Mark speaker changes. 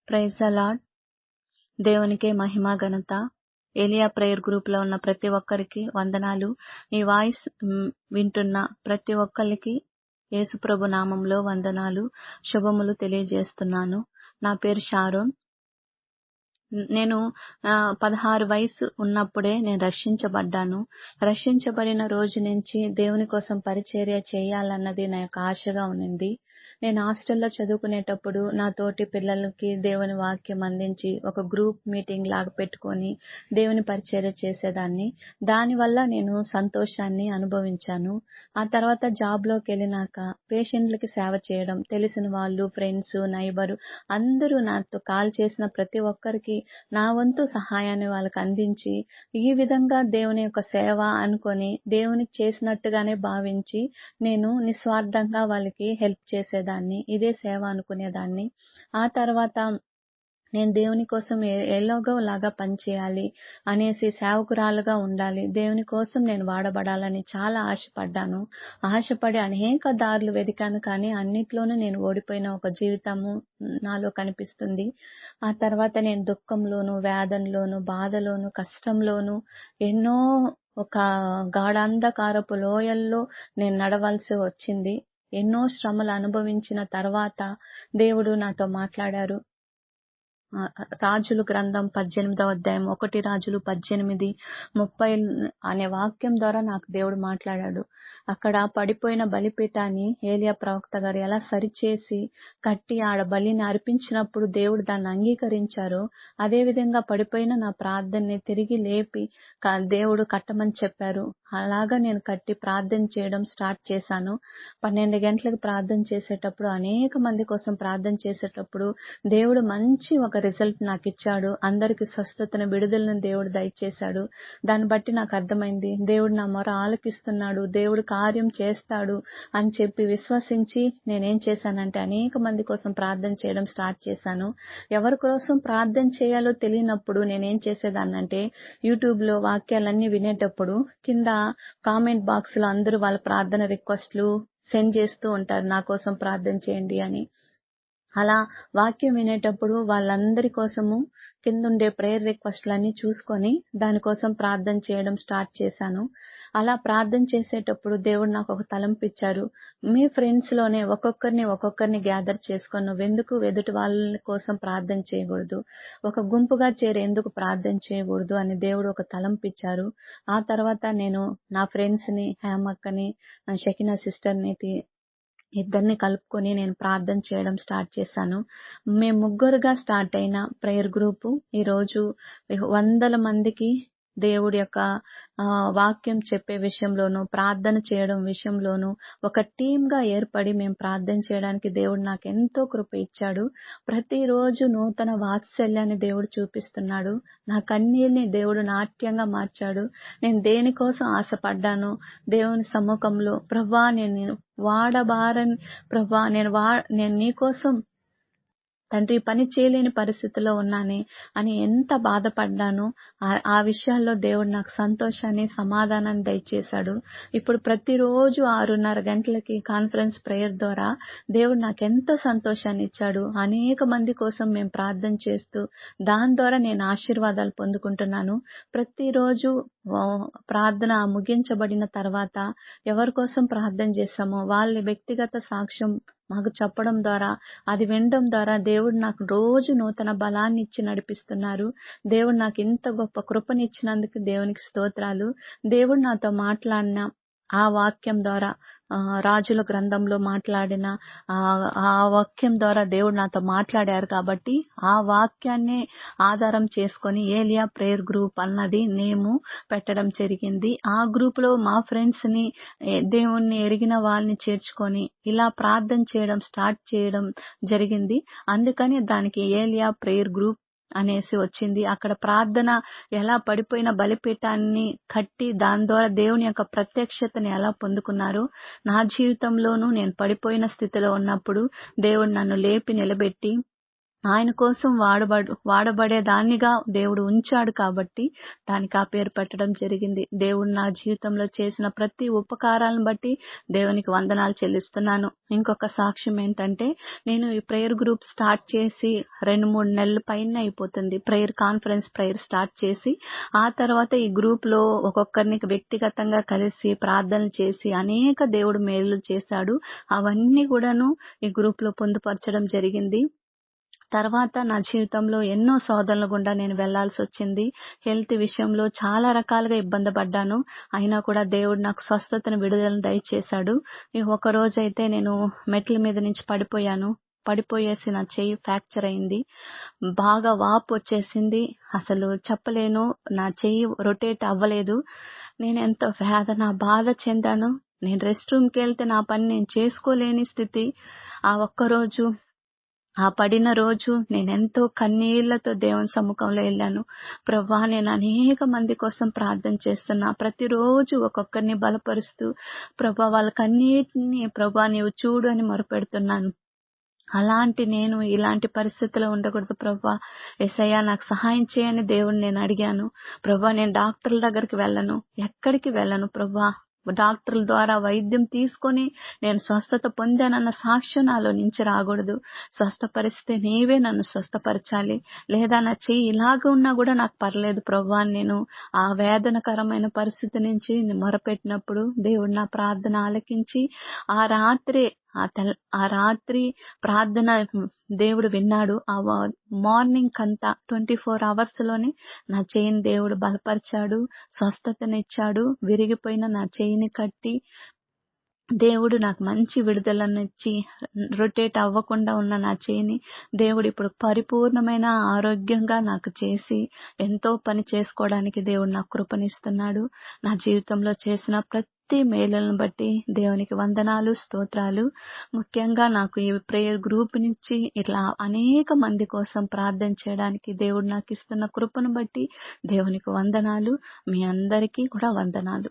Speaker 1: Praise the lord. దేవునికే మహిమ ఘనత. ఏలియా ప్రేయర్ గ్రూప్ లో ఉన్న ప్రతి ఒక్కరికి వందనాలు. ఈ వాయిస్ వింటున్న ప్రతి ఒక్కరికి యేసుప్రభు నామంలో వందనాలు, శుభములు తెలియజేస్తున్నాను. నా పేరు షారోన్. నేను 16 వయసు ఉన్నప్పుడే నేను రక్షించబడ్డాను. రక్షించబడిన రోజు నుంచి దేవుని కోసం పరిచర్య చేయాలన్నది నా యొక్క ఆశగా ఉన్నింది. నేను హాస్టల్లో చదువుకునేటప్పుడు నా తోటి పిల్లలకి దేవుని వాక్యం అందించి ఒక గ్రూప్ మీటింగ్ లాగా పెట్టుకొని దేవుని పరిచర్య చేసేదాన్ని. దానివల్ల నేను సంతోషాన్ని అనుభవించాను. ఆ తర్వాత జాబ్లోకి వెళ్ళినాక పేషెంట్లకి సేవ చేయడం, తెలిసిన వాళ్ళు, ఫ్రెండ్స్, నైబరు అందరూ నాతో కాల్ చేసిన ప్రతి ఒక్కరికి నా వంతు సహాయాన్ని వాళ్ళకి అందించి, ఈ విధంగా దేవుని యొక్క సేవ అనుకొని దేవునికి చేసినట్టుగానే భావించి నేను నిస్వార్థంగా వాళ్ళకి హెల్ప్ చేసేదాన్ని. ఇదే సేవ అనుకునేదాన్ని. ఆ తర్వాత నేను దేవుని కోసం ఎలాగోలాగా పనిచేయాలి అనేసి సేవకురాలుగా ఉండాలి, దేవుని కోసం నేను వాడబడాలని చాలా ఆశపడ్డాను. ఆశపడి అనేక దారులు వెతికాను, కానీ అన్నిట్లోనూ నేను ఓడిపోయిన ఒక జీవితము నాలో కనిపిస్తుంది. ఆ తర్వాత నేను దుఃఖంలోను, వేదనలోను, బాధలోను, కష్టంలోను ఎన్నో ఒక గాఢాంధకారపు లోయల్లో నేను నడవలసి వచ్చింది. ఎన్నో శ్రమలు అనుభవించిన తర్వాత దేవుడు నాతో మాట్లాడారు. రాజుల గ్రంథం 18వ అధ్యాయం 1 రాజులు 18:30 అనే వాక్యం ద్వారా నాకు దేవుడు మాట్లాడాడు. అక్కడ పడిపోయిన బలిపీఠాన్ని ఏలియా ప్రవక్త గారు ఎలా సరిచేసి కట్టి ఆడ బలిని అర్పించినప్పుడు దేవుడు దాన్ని అంగీకరించారో, అదేవిధంగా పడిపోయిన నా ప్రార్థనని తిరిగి లేపి దేవుడు కట్టమని చెప్పారు. అలాగా నేను కట్టి ప్రార్థన చేయడం స్టార్ట్ చేశాను. 12 గంటలకు ప్రార్థన చేసేటప్పుడు, అనేక మంది కోసం ప్రార్థన చేసేటప్పుడు దేవుడు మంచి ఒక రిజల్ట్ నాకు ఇచ్చాడు. అందరికి స్వస్థతను, విడుదలను దేవుడు దయచేశాడు. దాన్ని బట్టి నాకు అర్థమైంది, దేవుడు నా మొర ఆలకిస్తున్నాడు, దేవుడు కార్యం చేస్తాడు అని చెప్పి విశ్వసించి నేనేం చేశానంటే అనేక మంది కోసం ప్రార్థన చేయడం స్టార్ట్ చేశాను. ఎవరి కోసం ప్రార్థన చేయాలో తెలియనప్పుడు నేనేం చేసేదాన్నంటే, యూట్యూబ్లో వాక్యాలన్నీ వినేటప్పుడు కింద కామెంట్ బాక్స్ లో అందరూ వాళ్ళ ప్రార్థన రిక్వెస్ట్లు సెండ్ చేస్తూ ఉంటారు, నా కోసం ప్రార్థన చేయండి అని. అలా వాక్యం వినేటప్పుడు వాళ్ళందరి కోసము కిందుండే ప్రేయర్ రిక్వెస్ట్లన్నీ చూసుకొని దానికోసం ప్రార్థన చేయడం స్టార్ట్ చేశాను. అలా ప్రార్థన చేసేటప్పుడు దేవుడు నాకు ఒక తలంపు ఇచ్చారు. మీ ఫ్రెండ్స్ లోనే ఒక్కొక్కరిని గ్యాదర్ చేసుకొని నువ్వెందుకు ఎదుటి వాళ్ళ కోసం ప్రార్థన చేయకూడదు, ఒక గుంపుగా చేరి ఎందుకు ప్రార్థన చేయకూడదు అని దేవుడు ఒక తలంపు ఇచ్చారు. ఆ తర్వాత నేను నా ఫ్రెండ్స్ ని, హేమక్కని, షకినా సిస్టర్ని ఇద్దరిని కలుపుకొని నేను ప్రార్థన చేయడం స్టార్ట్ చేశాను. మేము ముగ్గురుగా స్టార్ట్ అయిన ప్రేయర్ గ్రూపు ఈరోజు వందల మందికి దేవుడి యొక్క వాక్యం చెప్పే విషయంలోను, ప్రార్థన చేయడం విషయంలోను ఒక టీమ్గా ఏర్పడి మేము ప్రార్థన చేయడానికి దేవుడు నాకు ఎంతో కృప ఇచ్చాడు. ప్రతిరోజు నూతన వాత్సల్యాన్ని దేవుడు చూపిస్తున్నాడు. నా కన్నీళ్ళని దేవుడు నాట్యంగా మార్చాడు. నేను దేనికోసం ఆశపడ్డాను దేవుని సముఖంలో, ప్రభువా నేను వాడబారని ప్రభువా, నేను నీకోసం తండ్రి పని చేయలేని పరిస్థితిలో ఉన్నానే అని ఎంత బాధపడ్డాను. ఆ విషయాల్లో దేవుడు నాకు సంతోషాన్ని, సమాధానాన్ని దయచేశాడు. ఇప్పుడు ప్రతిరోజు 6:30 గంటలకి కాన్ఫరెన్స్ ప్రేయర్ ద్వారా దేవుడు నాకు ఎంతో సంతోషాన్ని ఇచ్చాడు. అనేక మంది కోసం మేము ప్రార్థన చేస్తూ దాని ద్వారా నేను ఆశీర్వాదాలు పొందుకుంటున్నాను. ప్రతిరోజు ప్రార్థన ముగించబడిన తర్వాత ఎవరి కోసం ప్రార్థన చేశామో వాళ్ళ వ్యక్తిగత సాక్ష్యం మాకు చెప్పడం ద్వారా, అది వినడం ద్వారా దేవుడు నాకు రోజు నూతన బలాన్ని ఇచ్చి నడిపిస్తున్నారు. దేవుడు నాకు ఇంత గొప్ప కృపనిచ్చినందుకు దేవునికి స్తోత్రాలు. దేవుడు నాతో మాట్లాడిన ఆ వాక్యం ద్వారా, రాజుల గ్రంథంలో మాట్లాడిన ఆ వాక్యం ద్వారా దేవుడు నాతో మాట్లాడారు. కాబట్టి ఆ వాక్యాన్ని ఆధారం చేసుకొని ఏలియా ప్రేయర్ గ్రూప్ అన్నది నేము పెట్టడం జరిగింది. ఆ గ్రూప్ లో మా ఫ్రెండ్స్ ని, దేవుణ్ణి ఎరిగిన వాళ్ళని చేర్చుకొని ఇలా ప్రార్థన చేయడం స్టార్ట్ చేయడం జరిగింది. అందుకని దానికి ఏలియా ప్రేయర్ గ్రూప్ అనేసి వచ్చింది. అక్కడ ప్రార్థన ఎలా పడిపోయిన బలిపీఠాన్ని కట్టి దాని ద్వారా దేవుని యొక్క ప్రత్యక్షతని ఎలా పొందుకున్నారు, నా జీవితంలోనూ నేను పడిపోయిన స్థితిలో ఉన్నప్పుడు దేవుడు నన్ను లేపి నిలబెట్టి ఆయన కోసం వాడబడేదాన్నిగా దేవుడు ఉంచాడు కాబట్టి దానికి ఆ పేరు పెట్టడం జరిగింది. దేవుడు నా జీవితంలో చేసిన ప్రతి ఉపకారాలను బట్టి దేవునికి వందనాలు చెల్లిస్తున్నాను. ఇంకొక సాక్ష్యం ఏంటంటే, నేను ఈ ప్రేయర్ గ్రూప్ స్టార్ట్ చేసి 2, 3 నెలల పైనే అయిపోతుంది. కాన్ఫరెన్స్ ప్రేయర్ స్టార్ట్ చేసి, ఆ తర్వాత ఈ గ్రూప్‌లో ఒక్కొక్కరిని వ్యక్తిగతంగా కలిసి ప్రార్థనలు చేసి అనేక దేవుడు మేలులు చేశాడు. అవన్నీ కూడాను ఈ గ్రూప్‌లో పొందుపరచడం జరిగింది. తర్వాత నా జీవితంలో ఎన్నో శోధనల గుండా నేను వెళ్లాల్సొచ్చింది. హెల్త్ విషయంలో చాలా రకాలుగా ఇబ్బంది పడ్డాను. అయినా కూడా దేవుడు నాకు స్వస్థతను, విడుదలను దయచేశాడు. ఒక రోజైతే నేను మెట్ల మీద నుంచి పడిపోయాను. పడిపోయేసి నా చెయ్యి ఫ్రాక్చర్ అయింది. బాగా వాపొచ్చేసింది. అసలు చెప్పలేను. నా చెయ్యి రొటేట్ అవ్వలేదు. నేనెంతో వేదన, బాధ చెందాను. నేను రెస్ట్ రూమ్‌కెళ్తే నా పని నేను చేసుకోలేని స్థితి. ఆ ఒక్కరోజు, ఆ పడిన రోజు నేనెంతో కన్నీళ్లతో దేవుని సముఖంలో ఎళ్ళాను. ప్రభువా, నేను అనేక మంది కోసం ప్రార్థన చేస్తున్నా. ప్రతిరోజు ఒక్కొక్కరిని బలపరుస్తూ, ప్రభువా వాళ్ళకన్నిటిని ప్రభువా నీవు చూడు అని మొరపెడుతున్నాను. అలాంటి నేను ఇలాంటి పరిస్థితిలో ఉండకూడదు ప్రభువా. యేసయ్యా నాకు సహాయం చేయని దేవుడిని నేను అడిగాను. ప్రభువా, నేను డాక్టర్ల దగ్గరికి వెళ్ళను. ఎక్కడికి వెళ్ళను ప్రభువా. డాక్టర్ల ద్వారా వైద్యం తీసుకొని నేను స్వస్థత పొందానన్న సాక్ష్యం నాలో నుంచి రాకూడదు. స్వస్థపరిస్తే నీవే నన్ను స్వస్థపరచాలి. లేదా నా చెయ్యి ఇలాగ ఉన్నా కూడా నాకు పర్లేదు ప్రభువా అని నేను ఆ వేదనకరమైన పరిస్థితి నుంచి మొరపెట్టినప్పుడు దేవుడు నా ప్రార్థన ఆలకించి ఆ రాత్రి ప్రార్థన దేవుడు విన్నాడు. మార్నింగ్ అంతా 24 hours లోనే నా చెయ్యిని దేవుడు బలపరిచాడు, స్వస్థతనిచ్చాడు. విరిగిపోయిన నా చెయ్యిని కట్టి దేవుడు నాకు మంచి విడుదలనిచ్చి, రొటేట్ అవ్వకుండా ఉన్న నా చెయ్యిని దేవుడు ఇప్పుడు పరిపూర్ణమైన ఆరోగ్యంగా నాకు చేసి ఎంతో పని చేసుకోవడానికి దేవుడు నాకు కృపనిస్తున్నాడు. నా జీవితంలో చేసిన ప్రతి మేలులను బట్టి దేవునికి వందనాలు, స్తోత్రాలు. ముఖ్యంగా నాకు ఈ ప్రేయర్ గ్రూప్ నుంచి ఇట్లా అనేక మంది కోసం ప్రార్థన చేయడానికి దేవుడు నాకు ఇస్తున్న కృపను బట్టి దేవునికి వందనాలు. మీ అందరికీ కూడా వందనాలు.